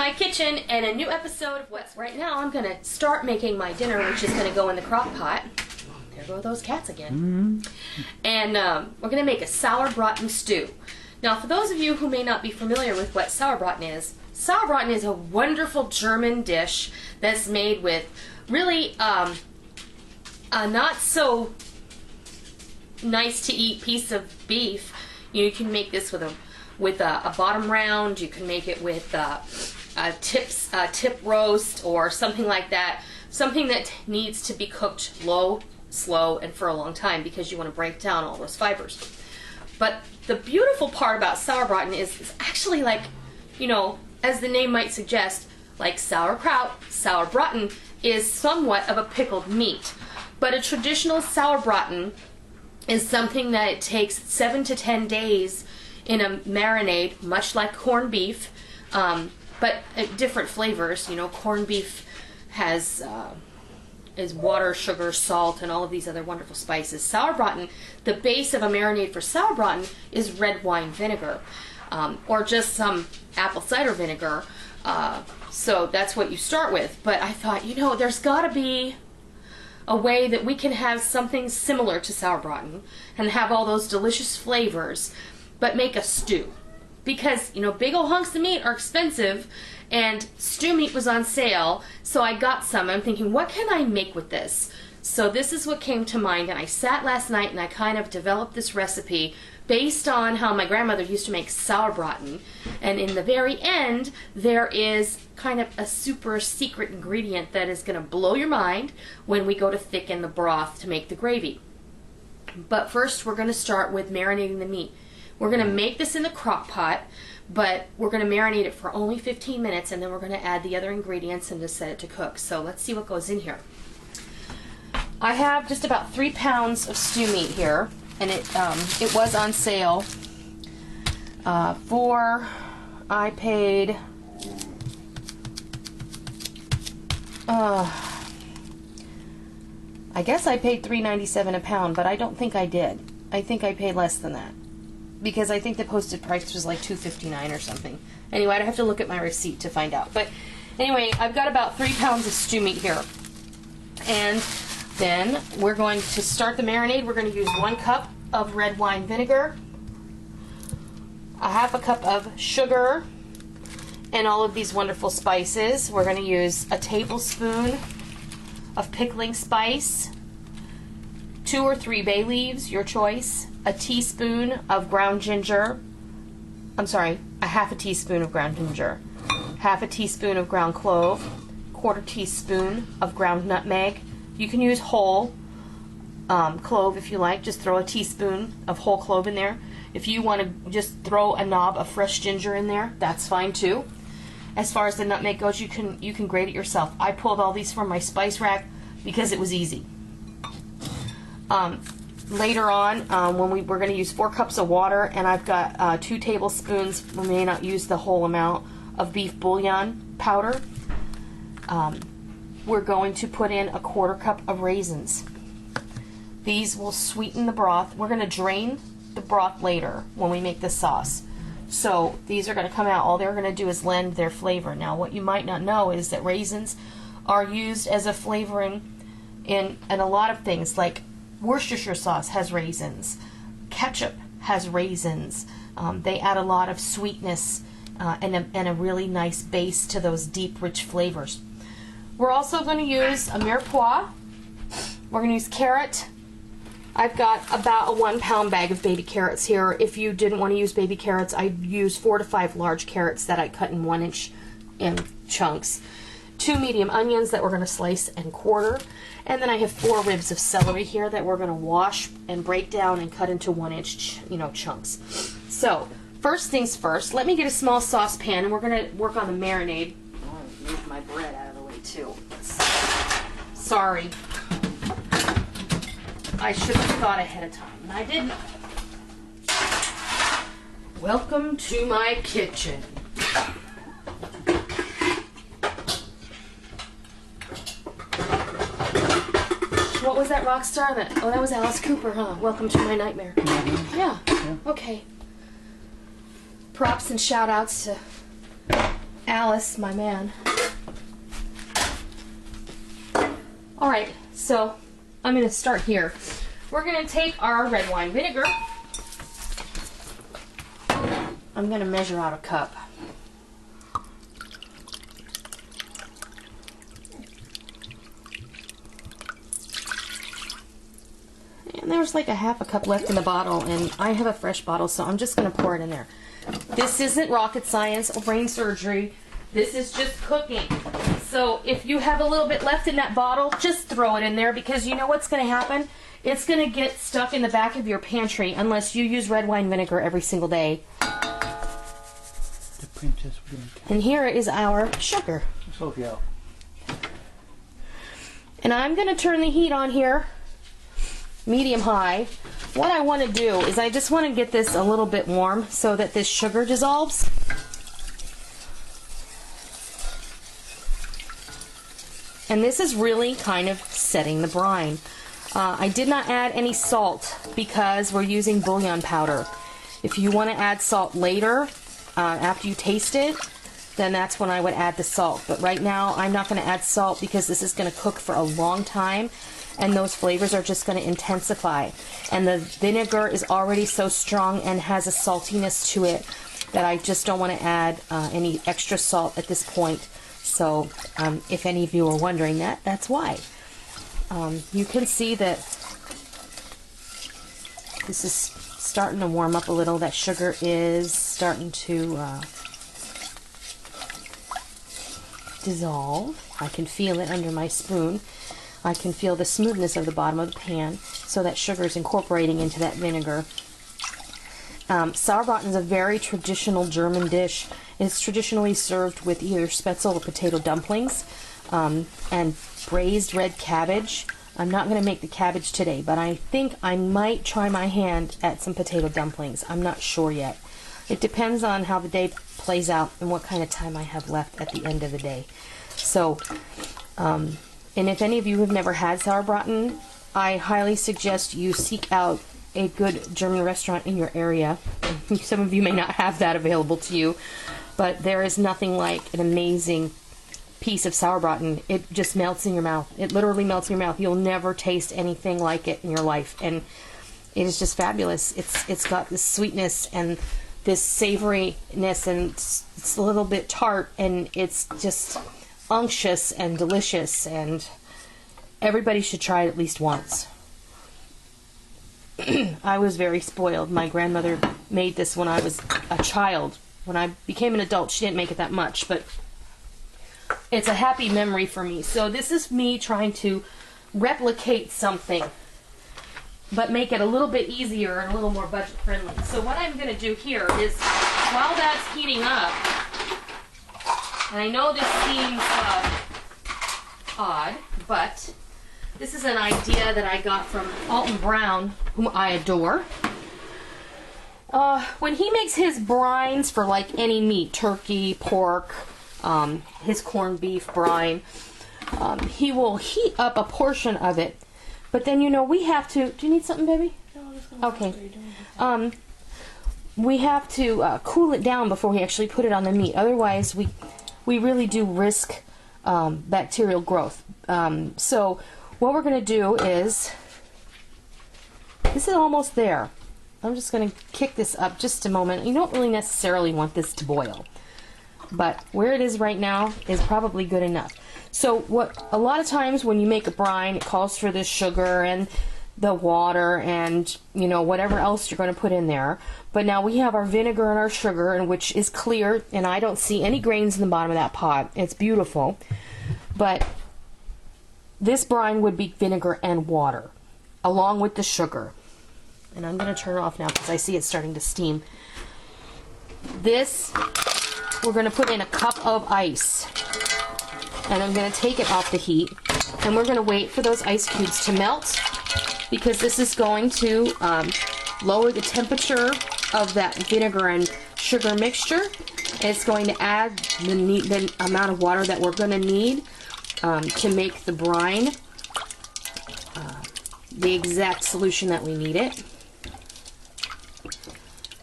my kitchen and a new episode of what's right now. I'm gonna start making my dinner, which is gonna go in the crock pot. There go those cats again. And we're gonna make a Sauerbraten stew. Now, for those of you who may not be familiar with what Sauerbraten is a wonderful German dish that's made with really a not so nice to eat piece of beef. You can make this with a bottom round. You can make it with a tip roast or something like that. Something that needs to be cooked low, slow, and for a long time because you want to break down all those fibers. But the beautiful part about Sauerbraten is it's actually like, you know, as the name might suggest, like sauerkraut, Sauerbraten is somewhat of a pickled meat. But a traditional Sauerbraten is something that it takes 7 to 10 days in a marinade, much like corned beef, but different flavors. You know, corned beef has is water, sugar, salt, and all of these other wonderful spices. Sauerbraten, the base of a marinade for Sauerbraten is red wine vinegar, or just some apple cider vinegar. So that's what you start with. But I thought, you know, there's got to be a way that we can have something similar to Sauerbraten and have all those delicious flavors, but make a stew. Because, you know, big old hunks of meat are expensive, and stew meat was on sale, so I got some. I'm thinking, what can I make with this? So this is what came to mind, and I sat last night and I kind of developed this recipe based on how my grandmother used to make Sauerbraten. And in the very end, there is kind of a super secret ingredient that is going to blow your mind when we go to thicken the broth to make the gravy. But first, we're going to start with marinating the meat. We're going to make this in the crock pot, but we're going to marinate it for only 15 minutes, and then we're going to add the other ingredients and just set it to cook. So let's see what goes in here. I have just about 3 pounds of stew meat here, and it was on sale I paid I guess I paid $3.97 a pound, but I don't think I did. I think I paid less than that, because I think the posted price was like $2.59 or something. Anyway, I'd have to look at my receipt to find out. But anyway, I've got about 3 pounds of stew meat here. And then we're going to start the marinade. We're going to use 1 cup of red wine vinegar, a half a cup of sugar, and all of these wonderful spices. We're going to use a tablespoon of pickling spice, 2 or 3 bay leaves, your choice, a teaspoon of ground ginger, I'm sorry, a half a teaspoon of ground ginger, half a teaspoon of ground clove, 1/4 teaspoon of ground nutmeg. You can use whole clove if you like. Just throw a teaspoon of whole clove in there. If you want to just throw a knob of fresh ginger in there, that's fine too. As far as the nutmeg goes, you can grate it yourself. I pulled all these from my spice rack because it was easy. Later on, when we're going to use 4 cups of water, and I've got 2 tablespoons, we may not use the whole amount, of beef bouillon powder. We're going to put in a 1/4 cup of raisins. These will sweeten the broth. We're going to drain the broth later when we make the sauce. So these are going to come out. All they're going to do is lend their flavor. Now, what you might not know is that raisins are used as a flavoring in a lot of things, like Worcestershire sauce has raisins, ketchup has raisins. They add a lot of sweetness and a really nice base to those deep, rich flavors. We're also going to use a mirepoix. We're going to use carrot. I've got about a 1 pound bag of baby carrots here. If you didn't want to use baby carrots, I'd use 4 to 5 large carrots that I cut in 1-inch in chunks. 2 medium onions that we're going to slice and quarter. And then I have 4 ribs of celery here that we're going to wash and break down and cut into 1-inch, chunks. So, first things first, let me get a small saucepan, and we're going to work on the marinade. Oh, I moved my bread out of the way too. Sorry. I should have thought ahead of time, and I didn't. Welcome to my kitchen. What was that rock star? That was Alice Cooper, huh? Welcome to my nightmare. Mm-hmm. Yeah. Okay. Props and shout outs to Alice, my man. Alright, so I'm going to start here. We're going to take our red wine vinegar. I'm going to measure out a cup. And there's like a half a cup left in the bottle, and I have a fresh bottle, so I'm just going to pour it in there. This isn't rocket science or brain surgery. This is just cooking. So if you have a little bit left in that bottle, just throw it in there, because you know what's going to happen? It's going to get stuck in the back of your pantry unless you use red wine vinegar every single day. The princess wouldn't. And here is our sugar. Sophia. And I'm going to turn the heat on here, medium high. What I want to do is I just want to get this a little bit warm so that this sugar dissolves. And this is really kind of setting the brine. I did not add any salt because we're using bouillon powder. If you want to add salt later, after you taste it, then that's when I would add the salt. But right now, I'm not going to add salt because this is going to cook for a long time, and those flavors are just going to intensify. And the vinegar is already so strong and has a saltiness to it that I just don't want to add any extra salt at this point. So if any of you are wondering that, that's why. You can see that this is starting to warm up a little. That sugar is starting to dissolve. I can feel it under my spoon. I can feel the smoothness of the bottom of the pan, so that sugar is incorporating into that vinegar. Sauerbraten is a very traditional German dish. It's traditionally served with either Spaetzel or potato dumplings and braised red cabbage. I'm not going to make the cabbage today, but I think I might try my hand at some potato dumplings. I'm not sure yet. It depends on how the day plays out and what kind of time I have left at the end of the day. So, and if any of you have never had Sauerbraten, I highly suggest you seek out a good German restaurant in your area. Some of you may not have that available to you, but there is nothing like an amazing piece of Sauerbraten. It just melts in your mouth. It literally melts in your mouth. You'll never taste anything like it in your life, and it is just fabulous. It's got this sweetness and this savoriness, and it's a little bit tart, and it's just unctuous and delicious, and everybody should try it at least once. I was very spoiled. My grandmother made this when I was a child. When I became an adult, she didn't make it that much, but it's a happy memory for me. So this is me trying to replicate something, but make it a little bit easier and a little more budget friendly. So what I'm going to do here is, while that's heating up, and I know this seems odd, but this is an idea that I got from Alton Brown, whom I adore. When he makes his brines for like any meat, turkey, pork, his corned beef brine, he will heat up a portion of it. But then, you know, we have to... Do you need something, baby? No, I'm just gonna Okay. We have to cool it down before we actually put it on the meat. Otherwise, we really do risk bacterial growth. So what we're going to do is... This is almost there. I'm just going to kick this up just a moment. You don't really necessarily want this to boil, but where it is right now is probably good enough. So what a lot of times when you make a brine, it calls for the sugar and the water and, you know, whatever else you're going to put in there. But now we have our vinegar and our sugar, and which is clear, and I don't see any grains in the bottom of that pot. It's beautiful. But this brine would be vinegar and water along with the sugar. And I'm going to turn it off now because I see it starting to steam. This, we're going to put in a cup of ice. And I'm going to take it off the heat. And we're going to wait for those ice cubes to melt, because this is going to lower the temperature of that vinegar and sugar mixture. It's going to add the amount of water that we're going to need to make the brine the exact solution that we need it.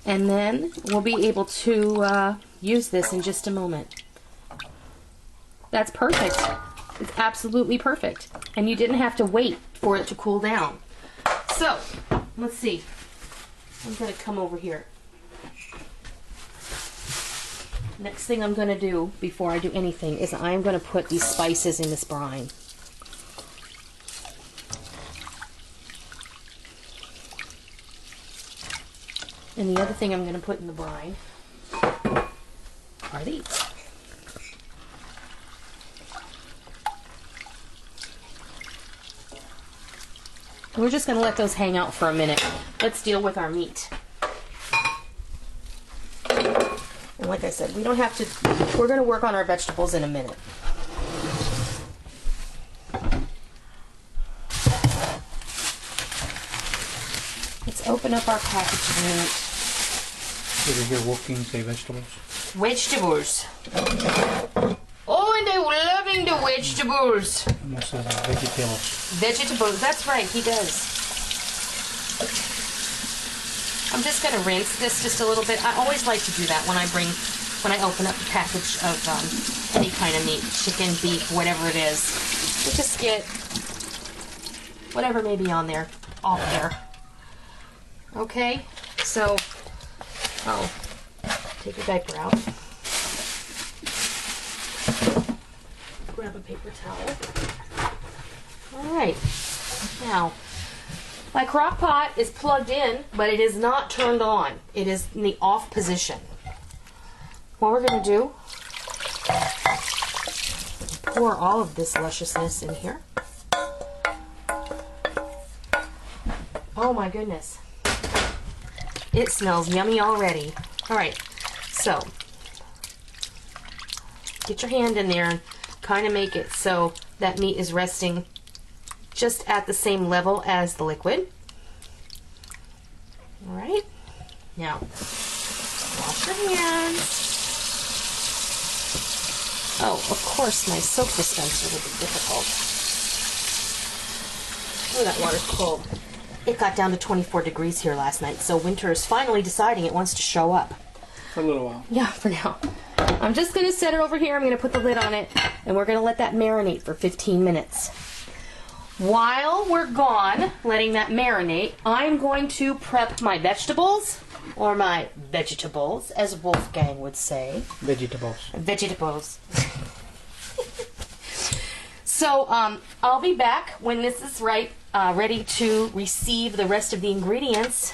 And then we'll be able to use this in just a moment. That's perfect. It's absolutely perfect. And you didn't have to wait for it to cool down. So, let's see. I'm going to come over here. Next thing I'm going to do before I do anything is I'm going to put these spices in this brine. And the other thing I'm going to put in the brine are these. We're just going to let those hang out for a minute. Let's deal with our meat. And like I said, we don't have to, we're going to work on our vegetables in a minute. Let's open up our package of meat. Did you hear Wolfgang say vegetables? Vegetables. Oh, and they're loving the vegetables. Almost said vegetables. Vegetables, that's right, he does. I'm just going to rinse this just a little bit. I always like to do that when I open up a package of any kind of meat, chicken, beef, whatever it is. To just get whatever may be on there, off there. Okay, so I'll take your diaper out. Grab a paper towel. Alright, now my crock pot is plugged in, but it is not turned on. It is in the off position. What we're going to do, pour all of this lusciousness in here. Oh my goodness. It smells yummy already. Alright, so get your hand in there and kind of make it so that meat is resting just at the same level as the liquid. Alright, now wash your hands. Oh, of course my soap dispenser will be difficult. Oh, that water's cold. It got down to 24 degrees here last night, so winter is finally deciding it wants to show up. For a little while. Yeah, for now. I'm just going to set it over here. I'm going to put the lid on it, and we're going to let that marinate for 15 minutes. While we're gone, letting that marinate, I'm going to prep my vegetables, or my vegetables, as Wolfgang would say. Vegetables. Vegetables. So, I'll be back when this is ready to receive the rest of the ingredients.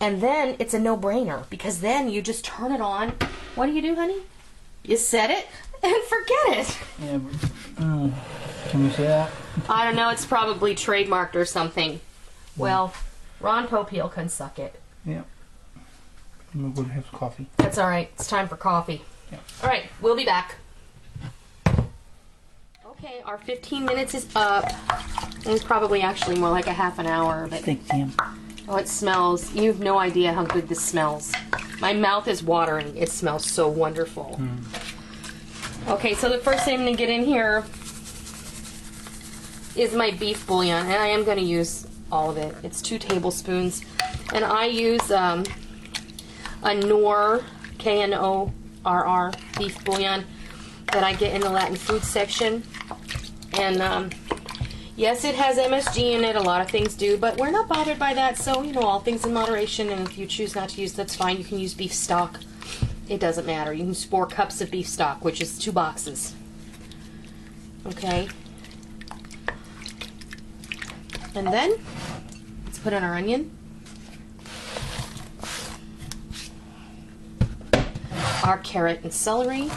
And then it's a no-brainer, because then you just turn it on. What do, honey? You set it and forget it. Yeah, can you see that? I don't know, it's probably trademarked or something. Well, Ron Popeil can suck it. Yeah. I'm going to have coffee. That's alright, it's time for coffee. Yeah. Alright, we'll be back. Okay, our 15 minutes is up. It's probably actually more like a half an hour. But Thanks, Sam. oh, it smells. You have no idea how good this smells. My mouth is watering. It smells so wonderful. Okay, so the first thing I'm going to get in here is my beef bouillon, and I am going to use all of it. It's 2 tablespoons, and I use a Knorr, K-N-O-R-R beef bouillon that I get in the Latin food section. And yes, it has MSG in it. A lot of things do, but we're not bothered by that. So, you know, all things in moderation. And if you choose not to use, that's fine. You can use beef stock. It doesn't matter. You can use 4 cups of beef stock, which is 2 boxes. Okay. And then let's put in our onion, our carrot and celery.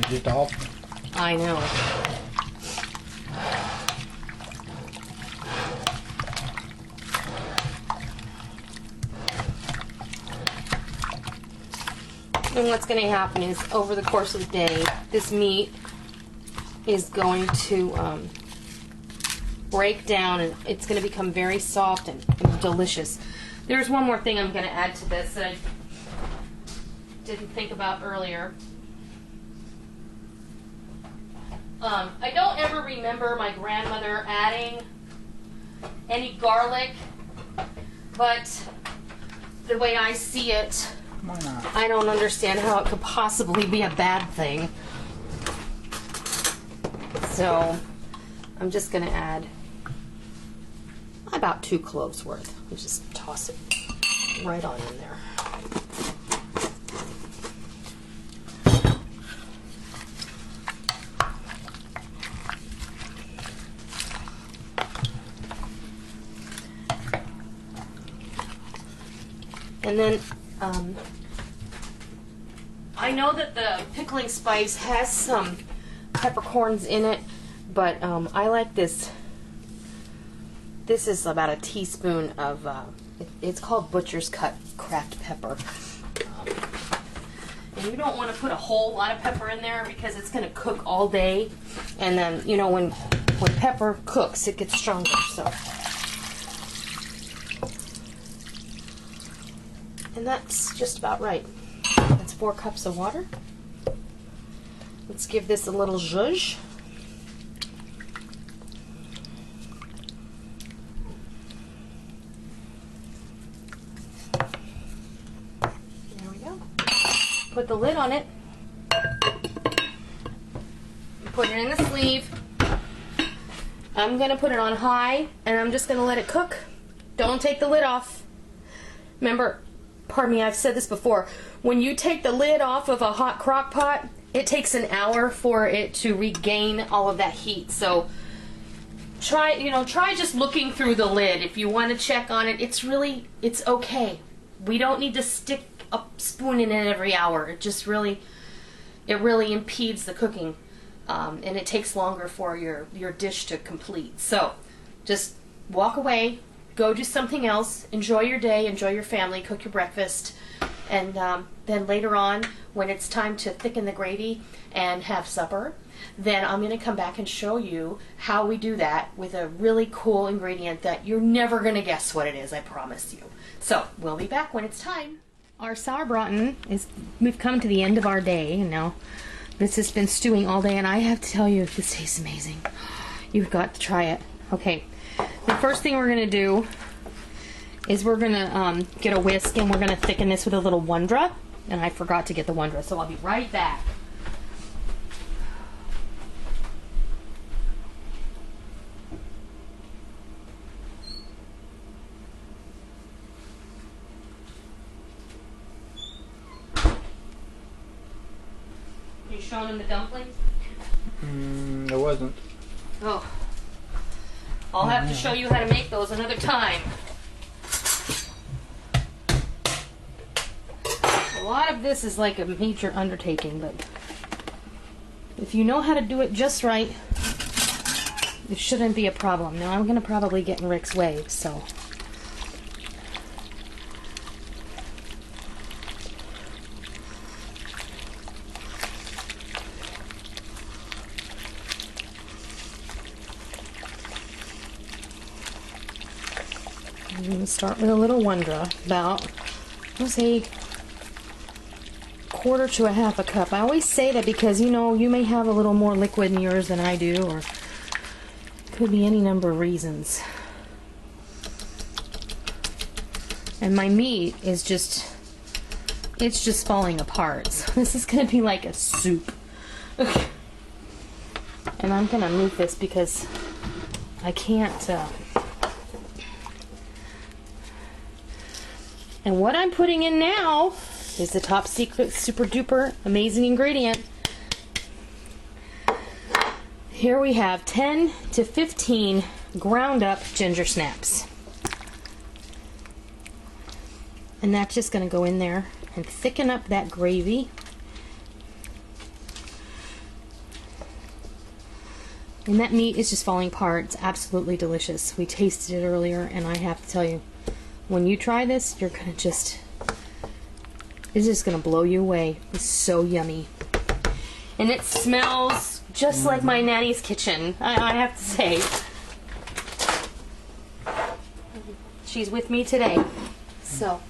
Just off. I know. And what's going to happen is over the course of the day, this meat is going to break down, and it's going to become very soft and delicious. There's one more thing I'm going to add to this that I didn't think about earlier. I don't ever remember my grandmother adding any garlic, but the way I see it, Why not? I don't understand how it could possibly be a bad thing. So I'm just gonna add about 2 cloves worth. I'll just toss it right on in there. And then I know that the pickling spice has some peppercorns in it, but I like this. This is about a teaspoon of, it's called Butcher's Cut cracked pepper. And you don't want to put a whole lot of pepper in there because it's going to cook all day. And then, you know, when pepper cooks, it gets stronger, so. And that's just about right. That's 4 cups of water. Let's give this a little zhuzh. There we go. Put the lid on it. Put it in the sleeve. I'm going to put it on high, and I'm just going to let it cook. Don't take the lid off. Remember, pardon me, I've said this before. When you take the lid off of a hot crock pot, it takes an hour for it to regain all of that heat. So try just looking through the lid. If you want to check on it, it's okay. We don't need to stick a spoon in it every hour. It really impedes the cooking. And it takes longer for your dish to complete. So just walk away, go do something else, enjoy your day, enjoy your family, cook your breakfast, and then later on, when it's time to thicken the gravy and have supper, then I'm going to come back and show you how we do that with a really cool ingredient that you're never going to guess what it is, I promise you. So we'll be back when it's time. Our Sauerbraten we've come to the end of our day, and now this has been stewing all day, and I have to tell you, this tastes amazing. You've got to try it. Okay, the first thing we're going to do is we're going to get a whisk, and we're going to thicken this with a little Wondra. And I forgot to get the Wondra, so I'll be right back. You showing him the dumplings? It wasn't. Oh. I'll have to show you how to make those another time. A lot of this is like a major undertaking, but if you know how to do it just right, it shouldn't be a problem. Now I'm going to probably get in Rick's way, so. I'm going to start with a little Wondra, about, let's say, 1/4 to 1/2 cup. I always say that because, you know, you may have a little more liquid in yours than I do, or could be any number of reasons. And my meat is just, it's just falling apart. So this is going to be like a soup. Okay. And I'm going to move this because I can't, and what I'm putting in now is the top secret, super duper amazing ingredient. Here we have 10 to 15 ground up ginger snaps. And that's just going to go in there and thicken up that gravy. And that meat is just falling apart. It's absolutely delicious. We tasted it earlier, and I have to tell you, when you try this, you're going to just, it's just going to blow you away. It's so yummy. And it smells just like my nanny's kitchen, I have to say. She's with me today. So,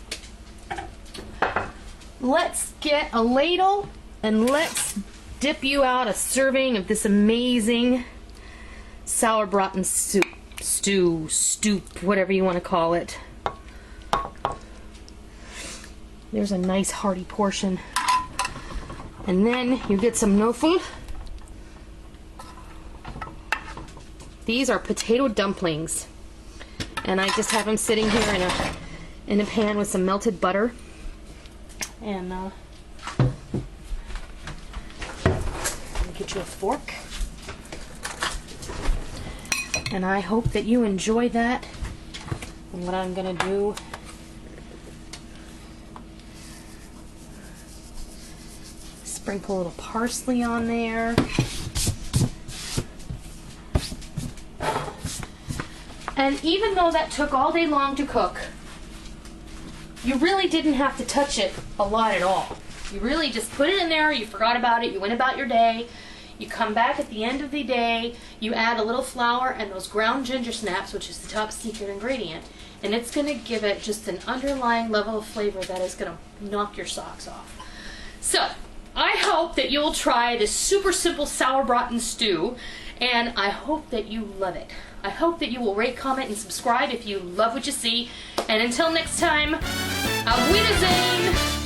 let's get a ladle and let's dip you out a serving of this amazing Sauerbraten soup, stew, whatever you want to call it. There's a nice hearty portion. And then you get some Nofel. These are potato dumplings. And I just have them sitting here in a pan with some melted butter. And get you a fork. And I hope that you enjoy that. And what I'm gonna do, sprinkle a little parsley on there. And even though that took all day long to cook, you really didn't have to touch it a lot at all. You really just put it in there, you forgot about it, you went about your day. You come back at the end of the day, you add a little flour and those ground ginger snaps, which is the top secret ingredient, and it's going to give it just an underlying level of flavor that is going to knock your socks off. So, I hope that you'll try this super simple Sauerbraten stew, and I hope that you love it. I hope that you will rate, comment, and subscribe if you love what you see. And until next time, auf Wiedersehen!